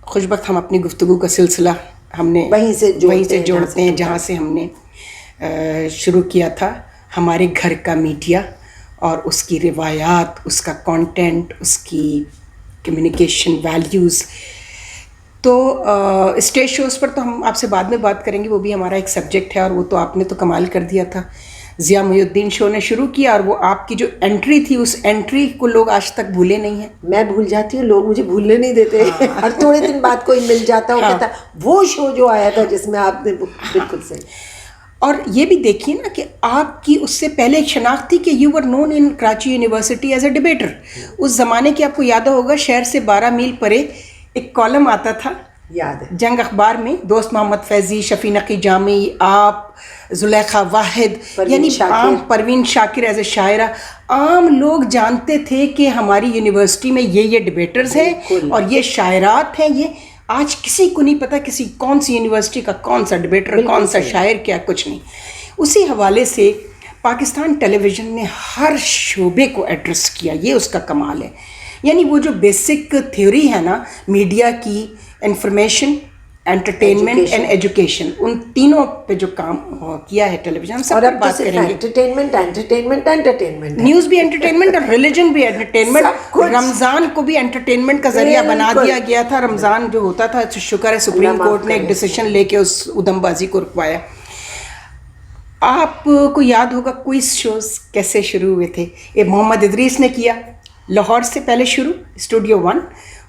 خوش بخت ہم اپنی گفتگو کا سلسلہ ہم نے وہیں سے جوڑتے ہیں جہاں سے ہم نے شروع کیا تھا. ہمارے گھر کا میڈیا اور اس کی روایات, اس کا کانٹینٹ, اس کی کمیونیکیشن ویلیوز. تو اسٹیج شوز پر تو ہم آپ سے بعد میں بات کریں گے, وہ بھی ہمارا ایک سبجیکٹ ہے, اور وہ تو آپ نے تو کمال کر دیا تھا. ضیاء محی الدین شو نے شروع کیا, اور وہ آپ کی جو انٹری تھی اس انٹری کو لوگ آج تک بھولے نہیں ہیں. میں بھول جاتی ہوں, لوگ مجھے بھولنے نہیں دیتے. ہر تھوڑے دن بعد کوئی مل جاتا ہوں کہتا وہ شو جو آیا تھا جس میں آپ نے, بالکل صحیح. اور یہ بھی دیکھیے نا کہ آپ کی اس سے پہلے ایک شناخت تھی کہ you were known in Karachi university as a debater. اس زمانے کی آپ کو یاد ہوگا, شہر سے 12 میل پرے ایک کالم آتا تھا, یاد ہے, جنگ اخبار میں. دوست محمد فیضی, شفیع نقی جامی, آپ, زلیخا واحد, یعنی عام پروین شاکر ایز اے شاعرہ. عام لوگ جانتے تھے کہ ہماری یونیورسٹی میں یہ ڈبیٹرز ہیں اور یہ شاعرات ہیں. یہ آج کسی کو نہیں پتا کسی کون سی یونیورسٹی کا کون سا ڈبیٹر, کون سا شاعر, کیا کچھ نہیں. اسی حوالے سے پاکستان ٹیلی ویژن نے ہر شعبے کو ایڈریس کیا, یہ اس کا کمال ہے. یعنی وہ جو بیسک تھیوری ہے نا میڈیا کی, انفارمیشن, انٹرٹینمنٹ اینڈ ایجوکیشن, ان تینوں پہ جو کام کیا ہے ٹیلی ویژن, سب پر بات کریں گے. انٹرٹینمنٹ, نیوز بھی انٹرٹینمنٹ اور ریلیجن بھی انٹرٹینمنٹ. رمضان کو بھی انٹرٹینمنٹ کا ذریعہ بنا دیا گیا تھا. رمضان جو ہوتا تھا, شکر ہے سپریم کورٹ نے ایک ڈیسیشن لے کے اس ادھم بازی کو رکوایا. آپ کو یاد ہوگا کوئز شوز کیسے شروع ہوئے تھے. یہ محمد ادریس نے کیا لاہور سے پہلے شروع, اسٹوڈیو 1.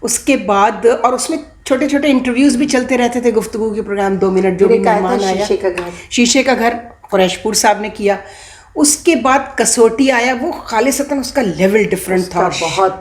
اس کے بعد, اور اس میں چھوٹے چھوٹے انٹرویوز بھی چلتے رہتے تھے, گفتگو کے پروگرام 2 منٹ, جو بھی مہمان آیا. شیشے کا گھر قریش پور صاحب نے کیا. اس کے بعد کسوٹی آیا, وہ خالصتاً اس کا لیول ڈفرینٹ تھا, بہت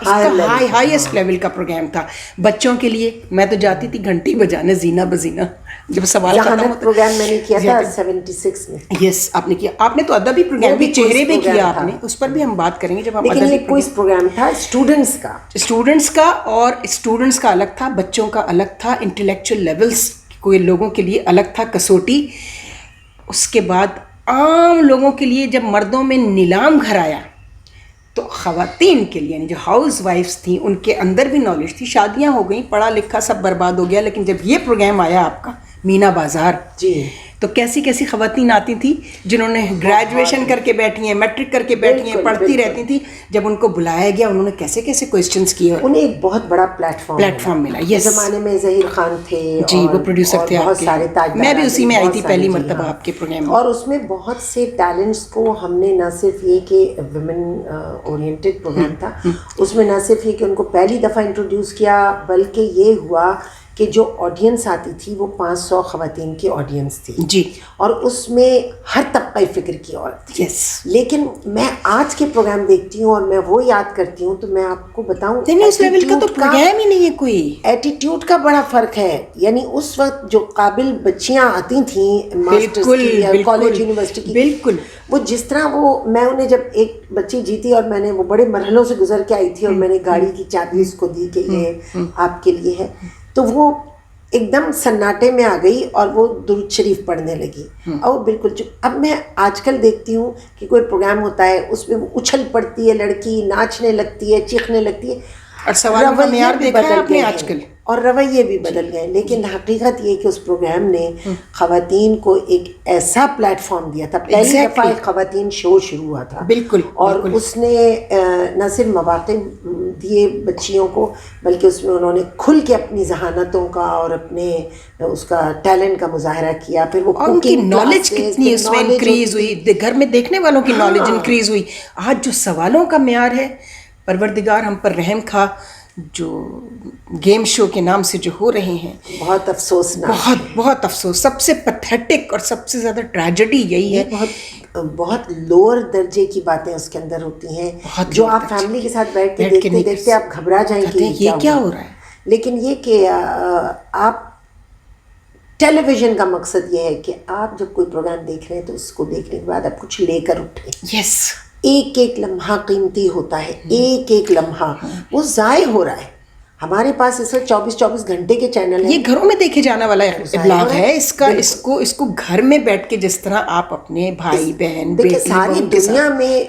ہائیسٹ لیول کا پروگرام تھا. بچوں کے لیے میں تو جاتی تھی گھنٹی بجانے, زینا بزینہ, جب سوال ختم ہوتا. پروگرام میں نے کیا تھا 76 میں. یس, آپ نے کیا. آپ نے تو ادبی پروگرام بھی, چہرے بھی کیا آپ نے, اس پر بھی ہم بات کریں گے جب ہم. لیکن یہ کوئز پروگرام تھا اسٹوڈنٹس کا, اور اسٹوڈنٹس کا الگ تھا, بچوں کا الگ تھا, انٹلیکچوئل لیولس کوئی لوگوں کے لیے الگ تھا کسوٹی. اس کے بعد عام لوگوں کے لیے جب مردوں میں نیلام گھر آیا, تو خواتین کے لیے, یعنی جو ہاؤس وائفس تھیں, ان کے اندر بھی نالج تھی. شادیاں ہو گئیں, پڑھا لکھا سب برباد ہو گیا, لیکن جب یہ پروگرام آیا آپ کا مینا بازار, جی, تو کیسی کیسی خواتین آتی تھیں جنہوں نے گریجویشن کر کے بیٹھی ہیں, میٹرک کر کے بیٹھی ہیں, پڑھتی رہتی تھیں. جب ان کو بلایا گیا, انہوں نے کیسے کیسے کوئسچنس کیے, انہیں ایک بہت بڑا پلیٹ فارم ملا. اس زمانے میں ظہیر خان تھے, جی, وہ پروڈیوسر تھے آپ کے. میں بھی اسی میں آئی تھی پہلی مرتبہ آپ کے پروگرام میں. اور اس میں بہت سے ٹیلنٹس کو ہم نے, نہ صرف یہ کہ ویمن اورینٹڈ پروگرام تھا, اس میں نہ صرف یہ کہ ان کو پہلی دفعہ انٹروڈیوس کیا, بلکہ یہ ہوا کہ جو آڈینس آتی تھی وہ 500 خواتین کی آڈینس تھی. جی, اور اس میں ہر طبقہ فکر کی عورت تھی. یس. لیکن میں آج کے پروگرام دیکھتی ہوں اور میں وہ یاد کرتی ہوں, تو میں آپ کو بتاؤں, اس لیول کا تو پروگرام ہی نہیں ہے کوئی. ایٹیٹیوڈ کا بڑا فرق ہے. یعنی اس وقت جو قابل بچیاں آتی تھیں ماسٹرز کی یا کالج یونیورسٹی کی, بالکل وہ جس طرح وہ, میں انہیں جب ایک بچی جیتی, اور میں نے وہ بڑے مرحلوں سے گزر کے آئی تھی, اور میں نے گاڑی کی چابی اس کو دی کہ یہ آپ کے لیے ہے, تو وہ ایک دم سناٹے میں آ گئی اور وہ درود شریف پڑھنے لگی. اور بالکل اب میں آج کل دیکھتی ہوں کہ کوئی پروگرام ہوتا ہے, اس میں وہ اچھل پڑتی ہے لڑکی, ناچنے لگتی ہے, چیخنے لگتی ہے, اور سوال کا معیار دیکھا ہے آپ نے آج کل, اور رویے بھی بدل گئے. لیکن حقیقت یہ کہ اس پروگرام نے خواتین کو ایک ایسا پلیٹ فارم دیا تھا. پہلی دفعہ ایک خواتین شو شروع ہوا تھا, بالکل, اور اس نے نہ صرف مواقع دیے بچیوں کو, بلکہ اس میں انہوں نے کھل کے اپنی ذہانتوں کا اور اپنے اس کا ٹیلنٹ کا مظاہرہ کیا. پھر وہ ان کی نالج کتنی اس میں انکریز ہوئی, گھر میں دیکھنے والوں کی نالج انکریز ہوئی. آج جو سوالوں کا معیار ہے, پروردگار ہم پر رحم کھا, جو گیم شو کے نام سے جو ہو رہے ہیں, بہت افسوسناک, بہت افسوس. سب سے پیتھیٹک اور سب سے زیادہ ٹریجڈی یہی ہے. بہت لوور درجے کی باتیں اس کے اندر ہوتی ہیں, جو آپ فیملی کے ساتھ بیٹھ کے دیکھتے دیکھتے آپ گھبرا جائیں کہ یہ کیا ہو رہا ہے. لیکن یہ کہ آپ, ٹیلی ویژن کا مقصد یہ ہے کہ آپ جب کوئی پروگرام دیکھ رہے ہیں تو اس کو دیکھنے کے بعد آپ کچھ لے کر اٹھیں. یس, ایک ایک لمحہ قیمتی ہوتا ہے, ایک ایک لمحہ وہ ضائع ہو رہا ہے. ہمارے پاس اس وقت 24 گھنٹے کے چینل ہیں. یہ گھروں میں دیکھے جانے والا ابلاغ ہے اس کو گھر میں بیٹھ کے جس طرح آپ اپنے بھائی بہن دیکھیں ساری دنیا میں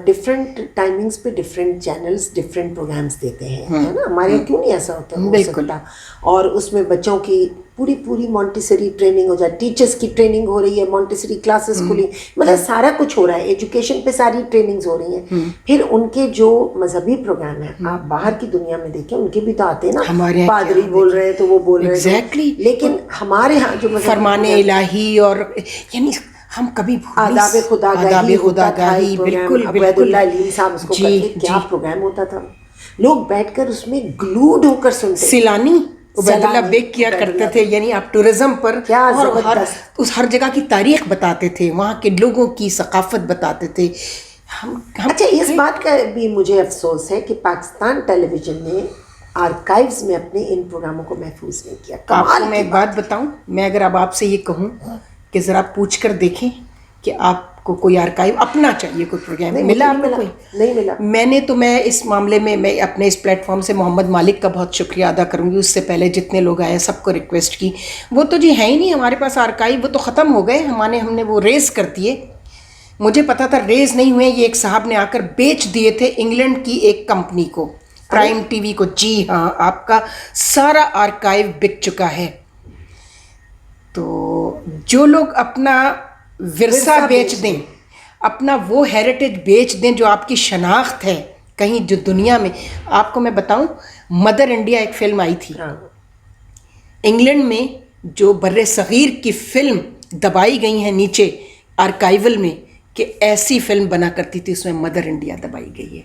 ڈفرینٹ ٹائمنگز پہ ڈفرینٹ چینلز ڈفرینٹ پروگرامس دیتے ہیں, ہے نا. ہمارے یہاں کیوں نہیں ایسا ہوتا ہو سکتا. اور اس میں بچوں کی پوری مونٹیسری ٹریننگ ہو جائے, ٹیچرس کی ٹریننگ ہو رہی ہے, مونٹیسری کلاسز کھلی, مطلب سارا کچھ ہو رہا ہے, ایجوکیشن پہ ساری ٹریننگز ہو رہی ہیں. پھر ان کے جو مذہبی پروگرام ہیں آپ باہر کی دنیا میں دیکھیں ان کے بھی تو آتے ہیں نا, پادری بول رہے ہیں تو وہ بول رہے ہیں, لیکن ہمارے ہاں جو فرمان الہی اور یعنی ہم کبھی آداب خداگاہی بالکل عبید اللہ علیم صاحب اس کو کرتے, کیا پروگرام ہوتا تھا, لوگ بیٹھ کر اس میں گلوڈ ہو کر سنتے. سیلانی عبید اللہ بیگ کیا کرتے تھے, یعنی آپ ٹورزم پر ہر جگہ کی تاریخ بتاتے تھے, وہاں کے لوگوں کی ثقافت بتاتے تھے. اچھا اس بات کا بھی مجھے افسوس ہے کہ پاکستان ٹیلی ویژن نے آرکائیوز میں اپنے ان پروگراموں کو محفوظ نہیں کیا. آپ کو میں ایک بات بتاؤں, میں اگر اب آپ سے یہ کہوں کہ ذرا پوچھ کر دیکھیں کہ آپ کو کوئی آرکائیو اپنا چاہیے, کوئی پروگرام ملا آپ کو؟ کوئی نہیں ملا. میں اس معاملے میں اپنے اس پلیٹ فارم سے محمد مالک کا بہت شکریہ ادا کروں گی. اس سے پہلے جتنے لوگ آئے سب کو ریکویسٹ کی, وہ تو جی ہیں ہی نہیں ہمارے پاس آرکائیو, وہ تو ختم ہو گئے, ہم نے وہ ریز کر دیے. مجھے پتا تھا ریز نہیں ہوئے, یہ ایک صاحب نے آ کر بیچ دیے تھے انگلینڈ کی ایک کمپنی کو, پرائم ٹی وی کو. جی ہاں, آپ کا سارا آرکائیو بک چکا ہے. تو جو لوگ اپنا ورثہ بیچ دیں, اپنا وہ ہیریٹیج بیچ دیں جو آپ کی شناخت ہے کہیں جو دنیا میں. آپ کو میں بتاؤں, مدر انڈیا ایک فلم آئی تھی انگلینڈ میں, جو بر صغیر کی فلم دبائی گئی ہیں نیچے آرکائیول میں کہ ایسی فلم بنا کرتی تھی, اس میں مدر انڈیا دبائی گئی ہے.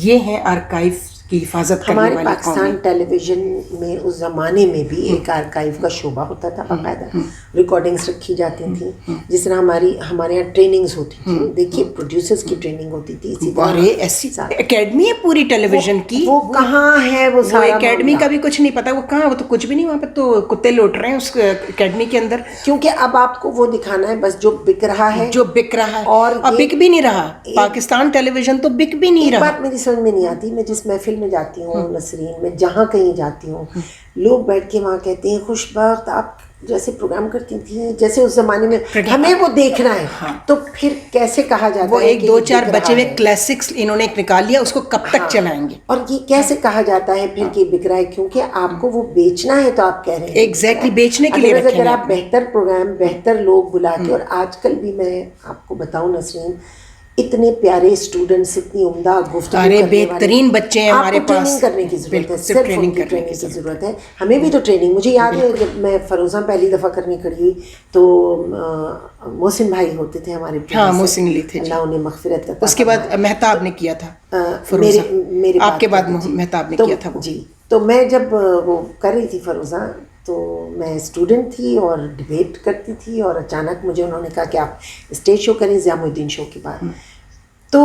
یہ ہیں آرکائیو کی حفاظت کرنے والی. ہمارے پاکستان ٹیلی ویژن میں اس زمانے میں بھی ایک آرکائیو کا شعبہ ہوتا تھا, باقاعدہ ریکارڈنگس رکھی جاتی تھیں, جس طرح ہمارے یہاں ٹریننگز ہوتی تھیں. دیکھیے پروڈیوسرز کی ٹریننگ ہوتی تھی, اسی طرح ایسی اکیڈمی ہے پوری ٹیلی ویژن کی. وہ کہاں ہے وہ سارا اکیڈمی کا بھی کچھ نہیں پتا, وہ کہاں, وہ تو کچھ بھی نہیں, وہاں پہ تو کتے لوٹ رہے ہیں اس اکیڈمی کے اندر, کیونکہ اب آپ کو وہ دکھانا ہے بس جو بک رہا ہے, اور بک بھی نہیں رہا. پاکستان ٹیلی ویژن تو بک بھی نہیں رہا. بات میری سمجھ میں نہیں آتی, میں جس محفل میں جاتی ہوں نسرین میں, جہاں کہیں جاتی ہوں, لوگ بیٹھ کے وہاں کہتے ہیں خوش بخت آپ جیسے پروگرام کرتی تھیں جیسے اس زمانے میں, ہمیں وہ دیکھنا ہے. تو پھر کیسے کہا جاتا ہے, وہ ایک دو چار بچے ہوئے کلاسکس انہوں نے نکال لیا, اس کو کب تک چلائیں گے. اور یہ کیسے کہا جاتا ہے پھر کہ بک رہا ہے, کیونکہ آپ کو وہ بیچنا ہے. تو آپ کہہ رہے ہیں ایگزیکٹلی بیچنے کے لیے رکھیں. اگر آپ بہتر پروگرام, بہتر لوگ بلا کے, اور آج کل بھی میں آپ کو بتاؤں نسرین, اتنے پیارے اسٹوڈنٹس, اتنی عمدہ گفتگو کرنے والے, بہترین بچے ہیں ہمارے پاس. ٹریننگ کرنے کی ضرورت ہے, صرف ٹریننگ کی ضرورت ہے. ہمیں بھی تو ٹریننگ, مجھے یاد ہے جب میں فروزہ پہلی دفعہ کرنے کھڑی ہوئی تو محسن بھائی ہوتے تھے ہمارے, ہاں محسن علی تھے, اللہ انہیں مغفرت کرتا. اس کے بعد مہتاب نے کیا تھا, میرے آپ کے بعد مہتاب نے کیا تھا. جی, تو میں جب وہ کر رہی تھی فروزہ, تو میں اسٹوڈنٹ تھی اور ڈبیٹ کرتی تھی, اور اچانک مجھے انہوں نے کہا کہ آپ اسٹیج شو کریں ضیاء الدین شو کے بعد. تو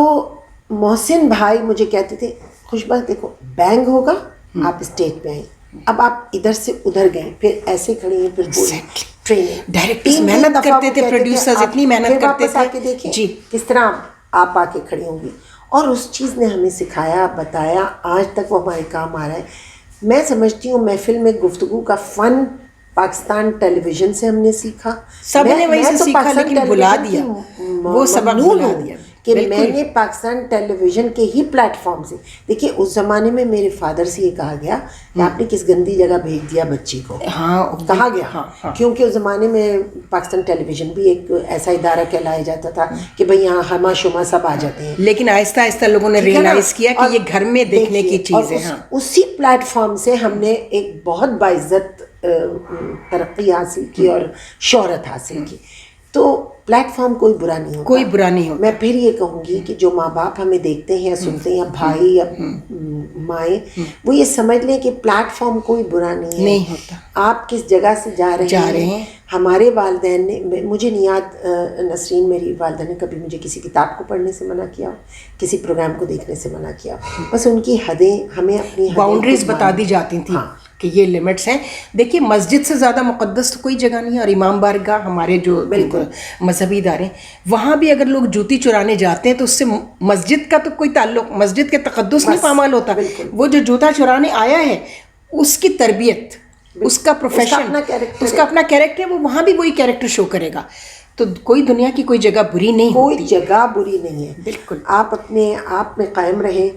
محسن بھائی مجھے کہتے تھے خوش بخت دیکھو بینگ ہوگا, آپ اسٹیج پہ آئیں, اب آپ ادھر سے ادھر گئے, پھر ایسے کھڑی ہیں, پھر ٹریننگ ڈائریکٹرز محنت کرتے تھے, پروڈیوسرز اتنی محنت کرتے تھے. آ کے دیکھیں جی کس طرح آپ آ کے کھڑی ہوں گی, اور اس چیز نے ہمیں سکھایا, بتایا, آج تک وہ ہمارے کام آ رہا ہے. میں سمجھتی ہوں محفل میں گفتگو کا فن پاکستان ٹیلی ویژن سے ہم نے سیکھا. سب نے وہیں سے سیکھا, لیکن بھلا دیا وہ سبق, بھلا دیا کہ میں نے پاکستان ٹیلی ویژن کے ہی پلیٹ فارم سے. دیکھیے اس زمانے میں میرے فادر سے یہ کہا گیا کہ آپ نے کس گندی جگہ بھیج دیا بچی کو, کہا گیا, کیونکہ اس زمانے میں پاکستان ٹیلی ویژن بھی ایک ایسا ادارہ کہلایا جاتا تھا کہ بھئی یہاں ہما شما سب آ جاتے ہیں. لیکن آہستہ آہستہ لوگوں نے ریئلائز کیا کہ یہ گھر میں دیکھنے کی چیز ہے. اسی پلیٹ فارم سے ہم نے ایک بہت باعزت ترقی حاصل کی اور شہرت حاصل کی. تو پلیٹ فارم کوئی برا نہیں ہوتا, کوئی برا نہیں ہوتا. میں پھر یہ کہوں گی کہ جو ماں باپ ہمیں دیکھتے ہیں یا سنتے ہیں, یا بھائی یا مائیں, وہ یہ سمجھ لیں کہ پلیٹ فارم کوئی برا نہیں ہوتا. آپ کس جگہ سے جا رہے ہیں. ہمارے والدین نے, مجھے نہیں یاد نسرین, میری والدہ نے کبھی مجھے کسی کتاب کو پڑھنے سے منع کیا, کسی پروگرام کو دیکھنے سے منع کیا. بس ان کی حدیں, ہمیں اپنی باؤنڈریز بتا دی جاتی تھیں کہ یہ لمٹس ہیں. دیکھیے مسجد سے زیادہ مقدس تو کوئی جگہ نہیں ہے, اور امام بارگاہ ہمارے جو مذہبی ادارے, وہاں بھی اگر لوگ جوتی چرانے جاتے ہیں تو اس سے مسجد کا تو کوئی تعلق, مسجد کے تقدس نہیں پامال ہوتا. وہ جو جوتا چرانے آیا ہے اس کی تربیت، اس کا پروفیشن، اس کا اپنا کیریکٹر، وہ وہاں بھی وہی کیریکٹر شو کرے گا. تو کوئی دنیا کی کوئی جگہ بری نہیں ہوتی. کوئی جگہ بری نہیں ہے. بالکل. آپ اپنے آپ میں قائم رہیں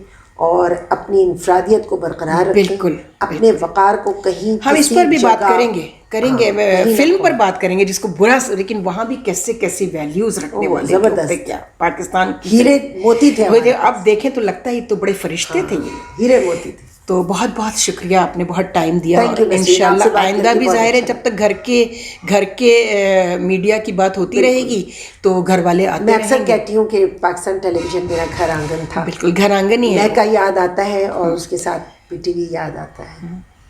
اور اپنی انفرادیت کو برقرار رکھیں. بالکل. اپنے وقار کو کہیں ہم اس پر بھی بات کریں گے فلم پر بات کریں گے جس کو برا، لیکن وہاں بھی کیسے کیسی ویلیوز رکھنے والے زبردست کیا پاکستان کی ہیرے موتی تھے. اب دیکھیں تو لگتا ہے یہ تو بڑے فرشتے تھے، یہ ہیرے موتی تھے. تو بہت بہت شکریہ، آپ نے بہت ٹائم دیا. Thank you, انشاءاللہ آئندہ بھی ظاہر ہے جب تک گھر کے میڈیا کی بات ہوتی رہے گی تو گھر والے آتے رہیں گے. میں اکثر کہتی ہوں کہ پاکستان ٹیلی ویژن میرا گھر آنگن تھا. بالکل گھر آنگن ہی ہے. کا یاد آتا ہے اور اس کے ساتھ PTV یاد آتا ہے.